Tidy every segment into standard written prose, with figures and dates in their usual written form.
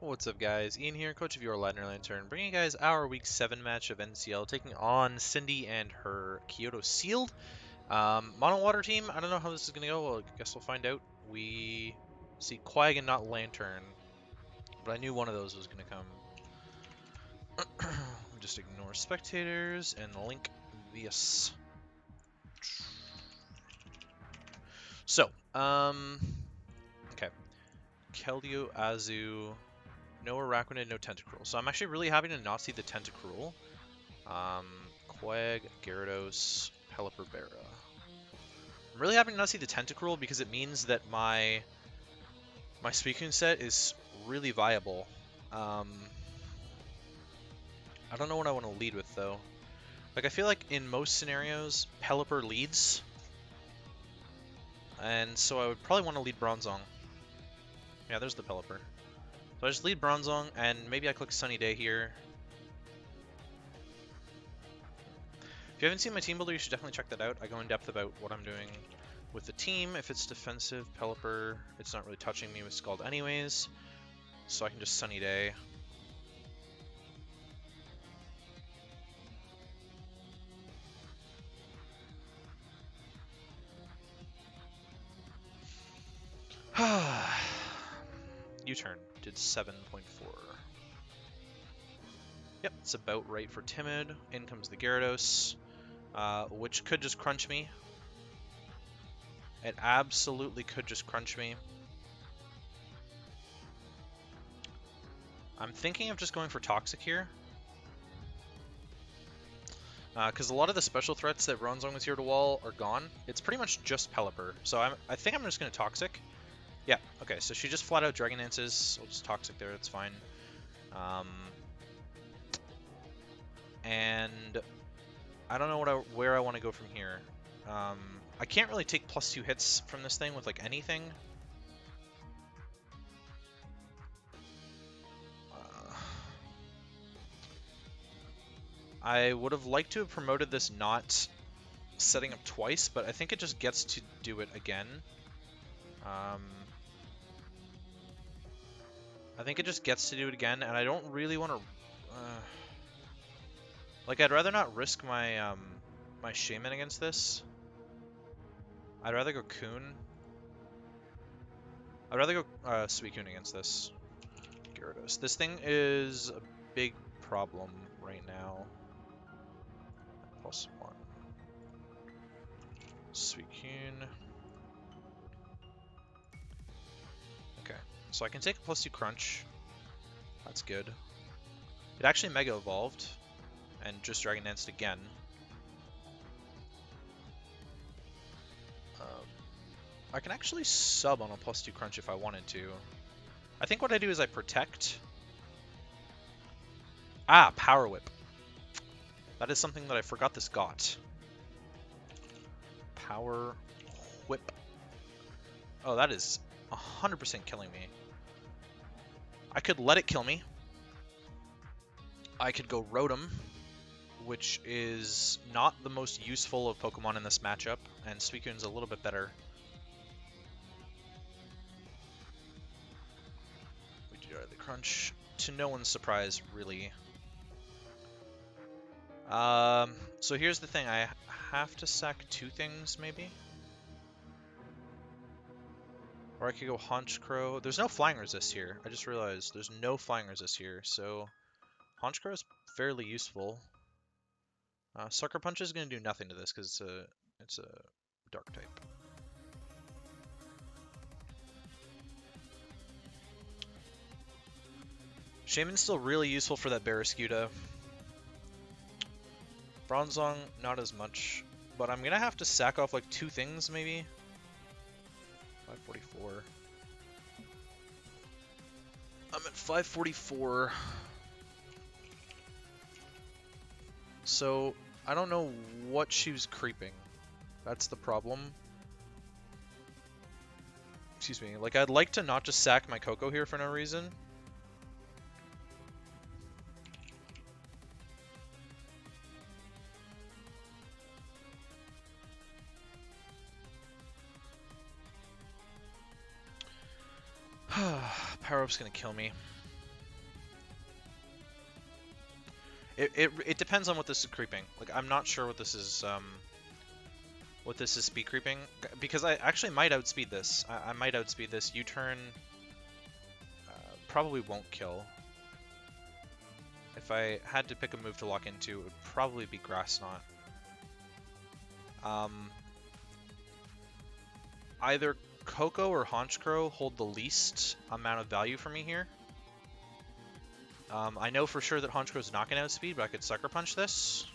What's up, guys? Ian here, coach of your Ladner Lantern, bringing you guys our Week 7 match of NCL, taking on Cindy and her Kyoto Sealed. Mono Water team, I don't know how this is going to go. Well, I guess we'll find out. We see Quag and not Lantern, but I knew one of those was going to come. Just ignore spectators and link this. So, okay. Keldeo, Azu, no Araquanid, no Tentacruel. So I'm actually really happy to not see the Tentacruel. Quag, Gyarados, Pelipper, Berra. I'm really happy to not see the Tentacruel because it means that my Suicune set is really viable. I don't know what I want to lead with though. Like I feel like in most scenarios, Pelipper leads, and so I would probably want to lead Bronzong. Yeah, there's the Pelipper. So I just lead Bronzong, and maybe I click Sunny Day here. If you haven't seen my team builder, you should definitely check that out. I go in depth about what I'm doing with the team. If it's defensive, Pelipper, it's not really touching me with Scald anyways, so I can just Sunny Day. U-turn, did 7.4. Yep, it's about right for Timid. In comes the Gyarados, which could just crunch me. It absolutely could just crunch me. I'm thinking of just going for Toxic here. Because a lot of the special threats that Bronzong was here to wall are gone. It's pretty much just Pelipper. So I think I'm just going to Toxic. Yeah, okay, so she just flat out Dragon Dances. I'll just Toxic there, that's fine. And I don't know where I want to go from here. I can't really take +2 hits from this thing with like anything. I would have liked to have promoted this not setting up twice, but I think it just gets to do it again. I think it just gets to do it again, and I don't really want to... like, I'd rather not risk my my Shaman against this. I'd rather go Coon. I'd rather go Suicune against this. Gyarados. This thing is a big problem right now. +1. Suicune. Okay, so I can take a +2 crunch. That's good. It actually Mega Evolved and just Dragon Danced again. I can actually sub on a +2 crunch if I wanted to. I think what I do is I protect. Ah, Power Whip. That is something that I forgot this got. Power Whip. Oh, that is 100% killing me. I could let it kill me. I could go Rotom, which is not the most useful of Pokemon in this matchup, and Suicune's a little bit better. We do the crunch, to no one's surprise, really. So here's the thing, I have to sack 2 things, maybe? Or I could go Honchkrow. There's no flying resist here. I just realized there's no flying resist here, so Honchkrow is fairly useful. Sucker Punch is going to do nothing to this because it's a dark type. Shaman's still really useful for that Barraskewda. Bronzong, not as much. But I'm going to have to sack off like 2 things, maybe. 544. I'm at 544. So, I don't know what she was creeping. That's the problem. Excuse me. Like, I'd like to not just sack my Koko here for no reason. Power Up's gonna kill me. It depends on what this is creeping. Like, I'm not sure what this is speed creeping, because I actually might outspeed this. I might outspeed this. U-turn probably won't kill. If I had to pick a move to lock into, it would probably be Grass Knot. Either Coco or Honchkrow hold the least amount of value for me here. I know for sure that Honchkrow's not going to outspeed, but I could Sucker Punch this.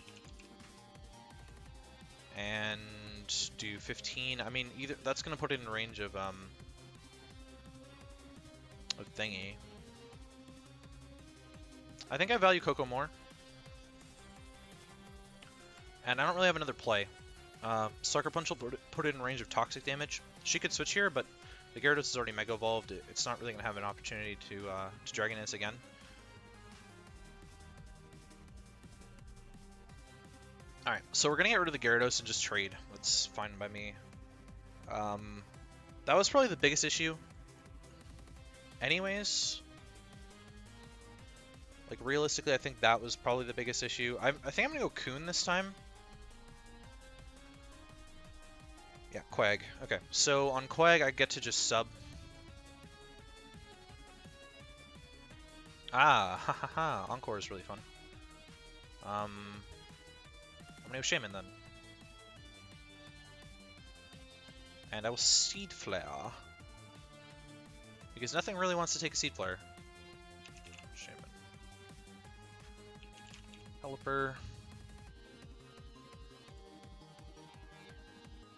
And do 15. I mean, either that's going to put it in range of Thingy. I think I value Coco more. And I don't really have another play. Sucker Punch will put it in range of toxic damage. She could switch here, but the Gyarados is already Mega Evolved. It's not really going to have an opportunity to Dragon Dance again. Alright, so we're going to get rid of the Gyarados and just trade. That's fine by me. That was probably the biggest issue. Anyways. Like, realistically, I think that was probably the biggest issue. I think I'm going to go Coon this time. Yeah, Quag. Okay, so on Quag, I get to just sub. Ah, ha ha ha. Encore is really fun. I'm gonna go Shaman then. And I will Seed Flare. Because nothing really wants to take a Seed Flare. Shaman. Pelipper.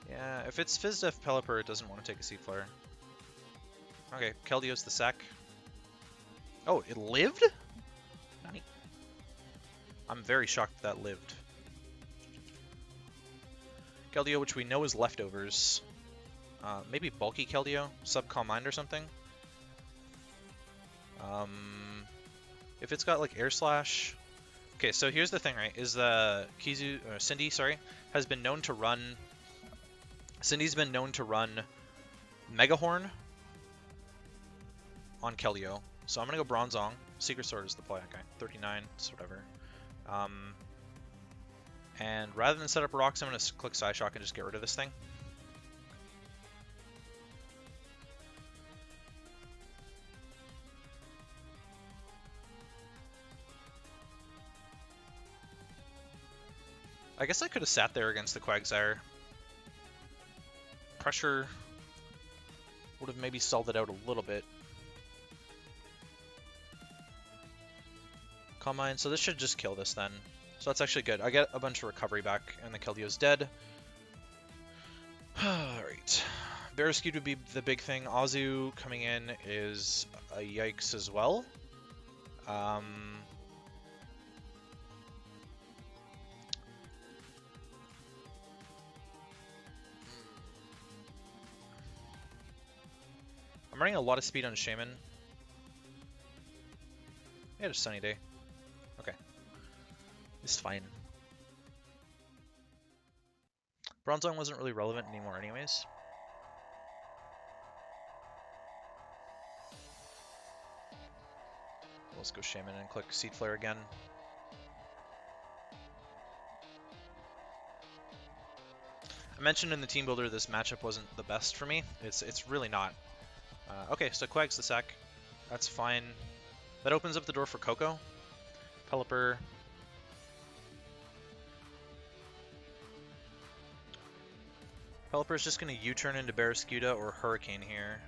Yeah, if it's Fizdef Pelipper, it doesn't want to take a Seed Flare. Okay, Keldio's the sack. Oh, it lived? Nani? I'm very shocked that lived. Keldeo, which we know is leftovers. Maybe bulky Keldeo, sub-Calm Mind or something. If it's got like Air Slash. Okay, so here's the thing, right? Is the Cindy, sorry, has been known to run. Cindy's been known to run Mega Horn on Keldeo. So I'm gonna go Bronzong. Secret Sword is the play. Okay, 39, it's whatever. And rather than set up rocks, I'm gonna click Psyshock and just get rid of this thing. I guess I could have sat there against the Quagsire. Pressure would have maybe stalled it out a little bit. Calm Mind, so this should just kill this then. So that's actually good. I get a bunch of recovery back, and the Keldeo's dead. Alright. Barrascute would be the big thing. Azu coming in is a yikes as well. I'm running a lot of speed on Shaman. Yeah, just Sunny Day. Okay. It's fine. Bronzong wasn't really relevant anymore anyways. Let's go Shaman and click Seed Flare again. I mentioned in the team builder this matchup wasn't the best for me. It's really not. Okay, so Quag's the sack. That's fine. That opens up the door for Coco. Pelipper. Pelipper's just going to U-turn into Barrascuda or Hurricane here.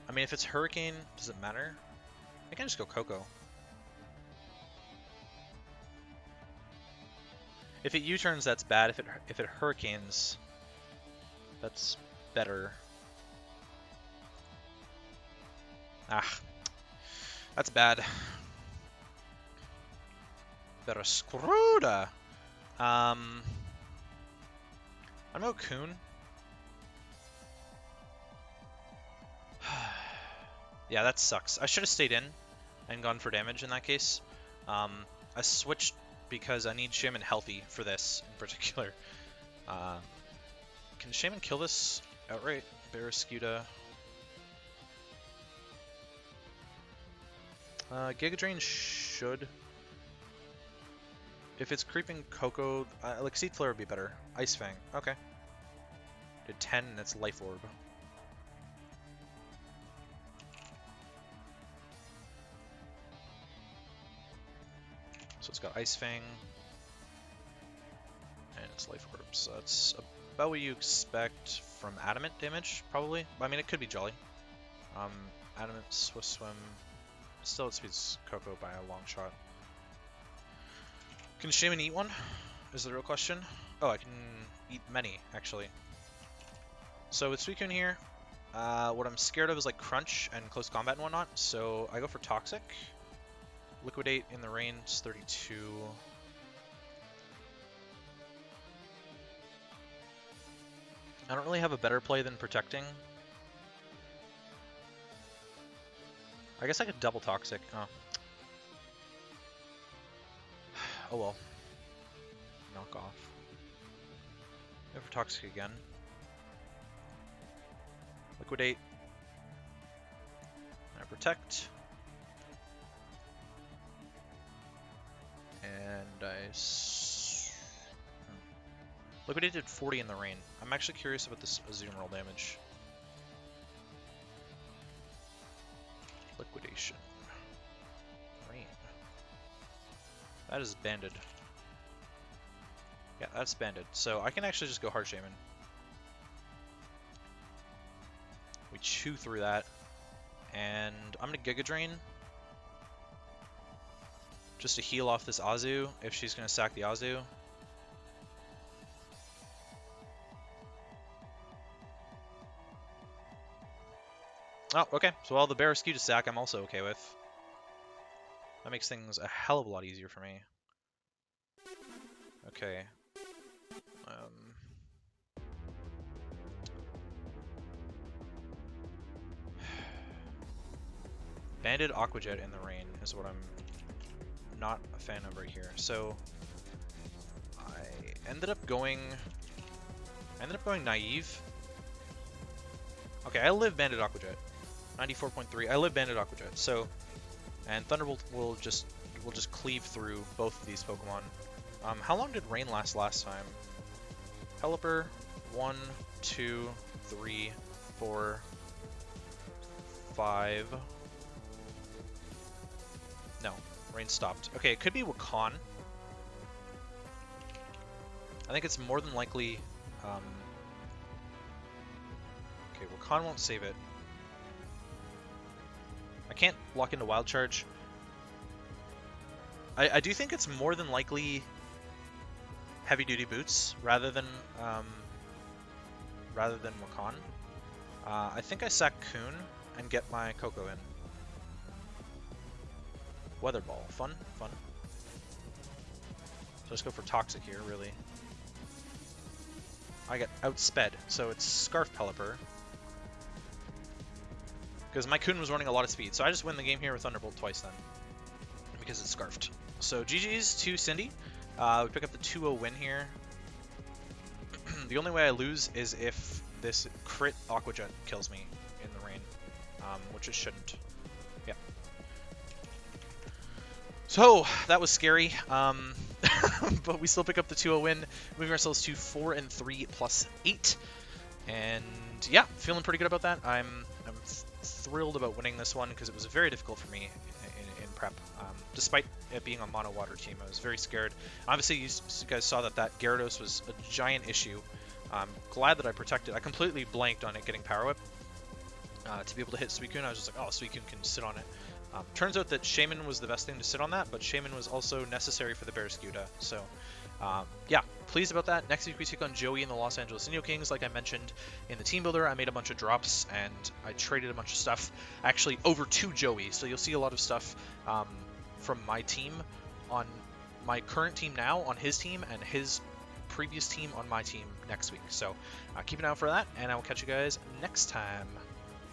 I mean, if it's Hurricane, does it matter? I can just go Coco. If it U-turns, that's bad. If it Hurricanes, that's better. Ah, that's bad. Barrascuda. I'm gonna go Coon. Yeah, that sucks. I should have stayed in and gone for damage in that case. I switched because I need Shaman healthy for this in particular. Can Shaman kill this outright? Barrascuda. Giga Drain should... If it's creeping Coco, like Seed Flare would be better. Ice Fang, okay. Did 10 and it's Life Orb. So it's got Ice Fang. And it's Life Orb, so that's about what you expect from Adamant damage, probably. I mean, it could be Jolly. Adamant, Swift Swim, still outspeeds Coco by a long shot. Can Shaman eat one? Is the real question. Oh, I can eat many, actually. So with Suicune here, what I'm scared of is like Crunch and Close Combat and whatnot, so I go for Toxic. Liquidate in the rain, it's 32. I don't really have a better play than Protecting. I guess I could double Toxic. Oh. Oh well. Knock off. Go for Toxic again. Liquidate. I Protect. And Liquidate did 40 in the rain. I'm actually curious about this Azumarill damage. Liquidation. Rain. That is banded. Yeah, that's banded. So I can actually just go Hard Shaman. We chew through that. And I'm going to Giga Drain. Just to heal off this Azu, if she's going to sack the Azu. Oh, okay. So while the Barraskewda to sack, I'm also okay with. That makes things a hell of a lot easier for me. Okay. Banded Aqua Jet in the rain is what I'm not a fan of right here. So I ended up going Naive. Okay, I live Banded Aqua Jet. 94.3. I live Banded Aqua Jet. So, and Thunderbolt will just cleave through both of these Pokemon. How long did Rain last time? Pelipper, 1, 2, 3, 4, 5. No, Rain stopped. Okay, it could be Wakan. I think it's more than likely. Okay, Wakan won't save it. I can't lock into Wild Charge. I do think it's more than likely Heavy Duty Boots rather than Wakan. I think I sack Coon and get my Coco in. Weather Ball, fun. So let's go for Toxic here, really. I get outsped, so it's Scarf Pelipper. Because my Coon was running a lot of speed, so I just win the game here with Thunderbolt twice then. Because it's Scarfed. So GG's to Cindy. We pick up the 2-0 win here. The only way I lose is if this crit Aqua Jet kills me in the rain. Which it shouldn't. Yeah. So, that was scary. But we still pick up the 2-0 win, moving ourselves to 4-3 plus 8. And yeah, feeling pretty good about that. I'm thrilled about winning this one because it was very difficult for me in prep. Despite it being a mono water team, I was very scared. Obviously, you guys saw that Gyarados was a giant issue. I'm glad that I protected. I completely blanked on it getting Power Whip. To be able to hit Suicune, I was just like, oh, Suicune can sit on it. Turns out that Shaman was the best thing to sit on that, but Shaman was also necessary for the Barraskewda. So, yeah, pleased about that. Next week we take on Joey and the Los Angeles Inyo Kings. Like I mentioned in the team builder, I made a bunch of drops and I traded a bunch of stuff actually over to Joey. So you'll see a lot of stuff from my team on my current team now on his team and his previous team on my team next week. So keep an eye out for that, and I will catch you guys next time.